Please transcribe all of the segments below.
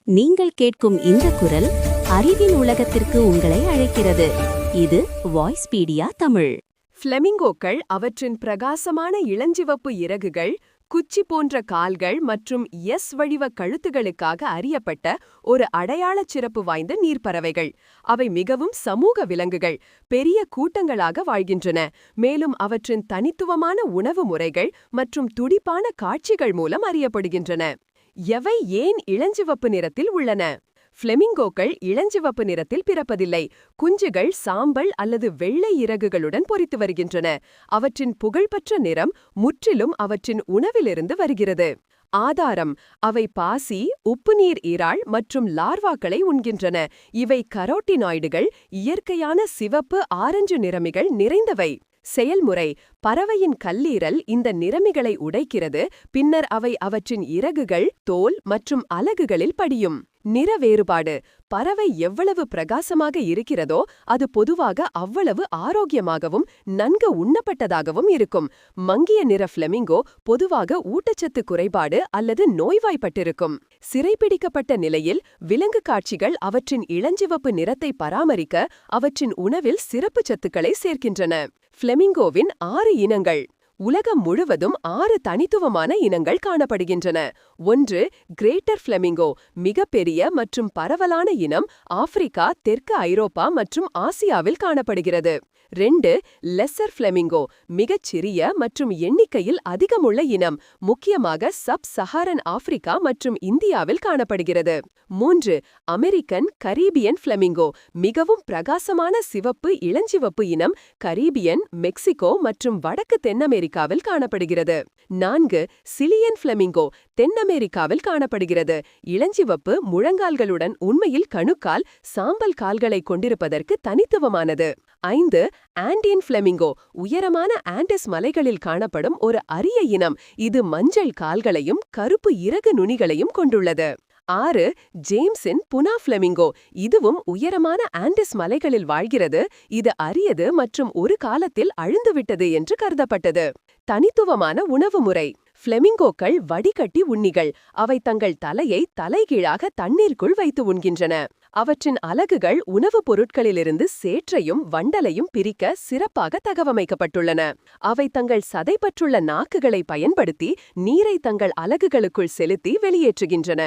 நீங்கள் கேட்கும் இந்த குரல் அறிவின் உலகத்திற்கு உங்களை அழைக்கிறது. இது வாய்ஸ்பீடியா தமிழ். ஃப்ளெமிங்கோக்கள் அவற்றின் பிரகாசமான இளஞ்சிவப்பு இறகுகள், குச்சி போன்ற கால்கள் மற்றும் எஸ் வடிவ கழுத்துகளுக்காக அறியப்பட்ட ஒரு அடையாளச் சிறப்பு வாய்ந்த நீர்ப்பறவைகள். அவை மிகவும் சமூக விலங்குகள், பெரிய கூட்டங்களாக வாழ்கின்றன, மேலும் அவற்றின் தனித்துவமான உணவு முறைகள் மற்றும் துடிப்பான காட்சிகள் மூலம் அறியப்படுகின்றன. எவை ஏன் இளஞ்சிவப்பு நிறத்தில் உள்ளன? ஃப்ளெமிங்கோக்கள் இளஞ்சிவப்பு நிறத்தில் பிறப்பதில்லை. குஞ்சுகள் சாம்பல் அல்லது வெள்ளை இறகுகளுடன் பொரித்து வருகின்றன. அவற்றின் புகழ்பெற்ற நிறம் முற்றிலும் அவற்றின் உணவிலிருந்து வருகிறது. ஆதாரம்: அவை பாசி, உப்புநீர் இறால் மற்றும் லார்வாக்களை உண்கின்றன. இவை கரோட்டினாய்டுகள், இயற்கையான சிவப்பு ஆரஞ்சு நிறமிகள் நிறைந்தவை. செயல்முறை: பறவையின் கல்லீரல் இந்த நிறமிகளை உடைக்கிறது, பின்னர் அவை அவற்றின் இறகுகள், தோல் மற்றும் அலகுகளில் படியும். நிற வேறுபாடு: பறவை எவ்வளவு பிரகாசமாக இருக்கிறதோ அது பொதுவாக அவ்வளவு ஆரோக்கியமாகவும் நன்கு உண்ணப்பட்டதாகவும் இருக்கும். மங்கிய நிற ஃப்ளெமிங்கோ பொதுவாக ஊட்டச்சத்து குறைபாடு அல்லது நோய்வாய்ப்பட்டிருக்கும். சிறைப்பிடிக்கப்பட்ட நிலையில் விலங்கு காட்சிகள் அவற்றின் இளஞ்சிவப்பு நிறத்தை பராமரிக்க அவற்றின் உணவில் சிறப்பு சத்துக்களை சேர்க்கின்றன. ஃப்ளெமிங்கோவின் 6 இனங்கள். உலகம் முழுவதும் 6 தனித்துவமான இனங்கள் காணப்படுகின்றன. 1. கிரேட்டர் ஃப்ளெமிங்கோ, மிகப்பெரிய மற்றும் பரவலான இனம், ஆப்பிரிக்கா, தெற்கு ஐரோப்பா மற்றும் ஆசியாவில் காணப்படுகிறது. 2. லெஸ்ஸர் ஃப்ளெமிங்கோ, மிகச் சிறிய மற்றும் எண்ணிக்கையில் அதிகமுள்ள இனம், முக்கியமாக சப் சஹாரன் ஆப்பிரிக்கா மற்றும் இந்தியாவில் காணப்படுகிறது. 3. அமெரிக்கன் கரீபியன் ஃப்ளெமிங்கோ, மிகவும் பிரகாசமான சிவப்பு இளஞ்சிவப்பு இனம், கரீபியன், மெக்சிகோ மற்றும் வடக்கு தென் அமெரிக்காவில் காணப்படுகிறது. 4. சிலியன் ஃப்ளெமிங்கோ, தென் அமெரிக்காவில் காணப்படுகிறது. இளஞ்சிவப்பு முழங்கால்களுடன் உண்மையில் கணுக்கால், சாம்பல் கால்களை கொண்டிருப்பதற்கு தனித்துவமானது. 5. ஆண்டியன் ஃப்ளெமிங்கோ, உயரமான ஆண்டஸ் மலைகளில் காணப்படும் ஒரு அரிய இனம். இது மஞ்சள் கால்களையும் கருப்பு இறகு நுனிகளையும் கொண்டுள்ளது. 6. ஜேம்ஸின் புனா ஃப்ளெமிங்கோ, இதுவும் உயரமான ஆண்டஸ் மலைகளில் வாழ்கிறது. இது அரியது மற்றும் ஒரு காலத்தில் அழிந்துவிட்டது என்று கருதப்பட்டது. தனித்துவமான உணவு முறை: ஃப்ளெமிங்கோக்கள் வடிகட்டி உண்ணிகள். அவை தங்கள் தலையை தலைகீழாக தண்ணீருக்குள் வைத்து உண்கின்றன. அவற்றின் அலகுகள் உணவுப் பொருட்களிலிருந்து சேற்றையும் வண்டலையும் பிரிக்க சிறப்பாக தகவமைக்கப்பட்டுள்ளன. அவை தங்கள் சதைப்பற்றுள்ள நாக்குகளை பயன்படுத்தி நீரை தங்கள் அலகுகளுக்குள் செலுத்தி வெளியேற்றுகின்றன.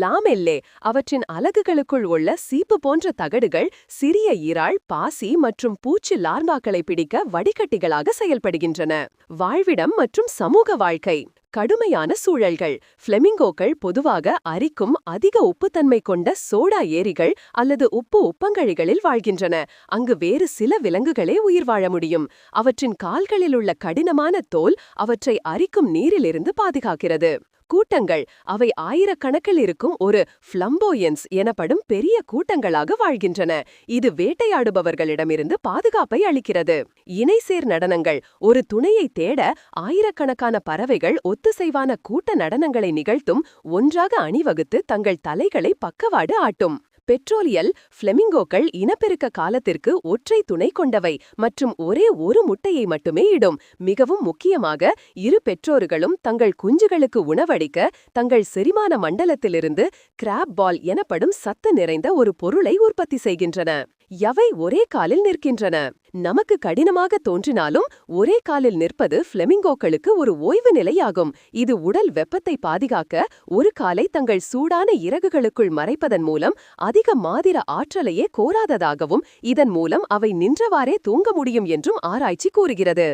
லாமெல்லே, அவற்றின் அலகுகளுக்குள் உள்ள சீப்பு போன்ற தகடுகள் சிறிய இறால், பாசி மற்றும் பூச்சி லார்வாக்களை பிடிக்க வடிகட்டிகளாக செயல்படுகின்றன. வாழ்விடம் மற்றும் சமூக வாழ்க்கை. கடுமையான சூழல்கள்: ஃப்ளெமிங்கோக்கள் பொதுவாக அரிக்கும் அதிக உப்புத்தன்மை கொண்ட சோடா ஏரிகள் அல்லது உப்பு உப்பங்கழிகளில் வாழ்கின்றன. அங்கு வேறு சில விலங்குகளே உயிர் வாழ முடியும். அவற்றின் கால்களில் உள்ள கடினமான தோல் அவற்றை அரிக்கும் நீரிலிருந்து பாதுகாக்கிறது. கூட்டங்கள்: அவை ஆயிரக்கணக்கில் இருக்கும் ஒரு ஃப்ளம்போயன்ஸ் எனப்படும் பெரிய கூட்டங்களாக வாழ்கின்றன. இது வேட்டையாடுபவர்களிடமிருந்து பாதுகாப்பை அளிக்கிறது. இணைசேர் நடனங்கள்: ஒரு துணையை தேட ஆயிரக்கணக்கான பறவைகள் ஒத்துசைவான கூட்ட நடனங்களை நிகழ்த்தும், ஒன்றாக அணிவகுத்து தங்கள் தலைகளை பக்கவாடு ஆட்டும். பெட்ரோலியல்: ஃப்ளெமிங்கோக்கள் இனப்பெருக்க காலத்திற்கு ஒற்றை துணை கொண்டவை மற்றும் ஒரே ஒரு முட்டையை மட்டுமே இடும். மிகவும் முக்கியமாக, இரு பெற்றோர்களும் தங்கள் குஞ்சுகளுக்கு உணவளிக்க தங்கள் செரிமான மண்டலத்திலிருந்து கிராப் பால் எனப்படும் சத்து நிறைந்த ஒரு பொருளை உற்பத்தி செய்கின்றன. எவை ஒரே காலில் நிற்கின்றன? நமக்கு கடினமாக தோன்றினாலும் ஒரே காலில் நிற்பது ஃப்ளெமிங்கோக்களுக்கு ஒரு ஓய்வு நிலையாகும். இது உடல் வெப்பத்தை பாதுகாக்க ஒரு காலை தங்கள் சூடான இறகுகளுக்குள் மறைப்பதன் மூலம் அதிக மாதிர ஆற்றலையே கோராததாகவும், இதன் மூலம் அவை நின்றவாறே தூங்க முடியும் என்றும் ஆராய்ச்சி கூறுகிறது.